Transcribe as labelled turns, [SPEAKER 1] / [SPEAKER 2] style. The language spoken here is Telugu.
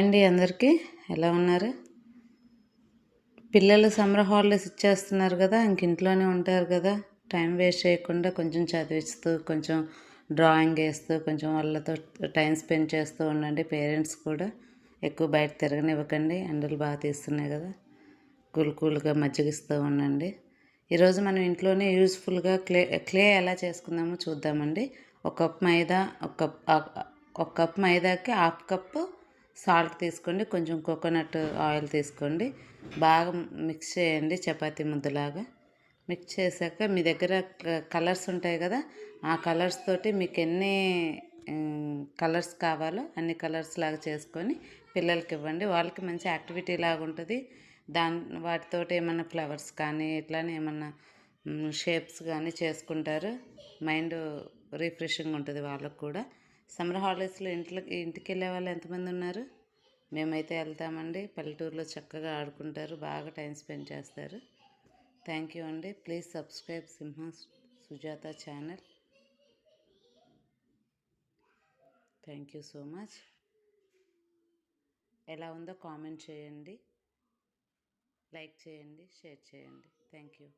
[SPEAKER 1] అండి అందరికీ ఎలా ఉన్నారు? పిల్లలు సమ్మర్ హాలిడేస్ ఇచ్చేస్తున్నారు కదా, ఇంక ఇంట్లోనే ఉంటారు కదా. టైం వేస్ట్ చేయకుండా కొంచెం చదివిస్తూ, కొంచెం డ్రాయింగ్ వేస్తూ, కొంచెం వాళ్ళతో టైం స్పెండ్ చేస్తూ ఉండండి. పేరెంట్స్ కూడా ఎక్కువ బయట తిరగనివ్వకండి, ఎండలు బాగా తీస్తున్నాయి కదా. కూల్గా మజ్జిగిస్తూ ఉండండి. ఈరోజు మనం ఇంట్లోనే యూస్ఫుల్గా క్లే ఎలా చేసుకుందామో చూద్దామండి. ఒక కప్ మైదాకి హాఫ్ కప్పు సాల్ట్ తీసుకోండి, కొంచెం కోకోనట్ ఆయిల్ తీసుకోండి, బాగా మిక్స్ చేయండి చపాతీ ముద్దలాగా. మిక్స్ చేశాక మీ దగ్గర కలర్స్ ఉంటాయి కదా, ఆ కలర్స్ తోటి మీకు ఎన్ని కలర్స్ కావాలో అన్ని కలర్స్ లాగా చేసుకొని పిల్లలకి ఇవ్వండి. వాళ్ళకి మంచి యాక్టివిటీ లాగా ఉంటుంది. వాటితోటి ఏమన్నా ఫ్లవర్స్ కానీ ఇట్లానే ఏమన్నా షేప్స్ కానీ చేసుకుంటారు. మైండ్ రిఫ్రెషింగ్ ఉంటుంది వాళ్ళకు కూడా. సమ్మర్ హాలిడేస్లో ఇంటికి వెళ్ళే వాళ్ళు ఎంతమంది ఉన్నారు? మేమైతే వెళ్తామండి. పల్లెటూరులో చక్కగా ఆడుకుంటారు, బాగా టైం స్పెండ్ చేస్తారు. థ్యాంక్ యూ అండి. Please subscribe Simha Sujatha channel. Thank you so much. ఎలా ఉందో కామెంట్ చేయండి, లైక్ చేయండి, షేర్ చేయండి. Thank you.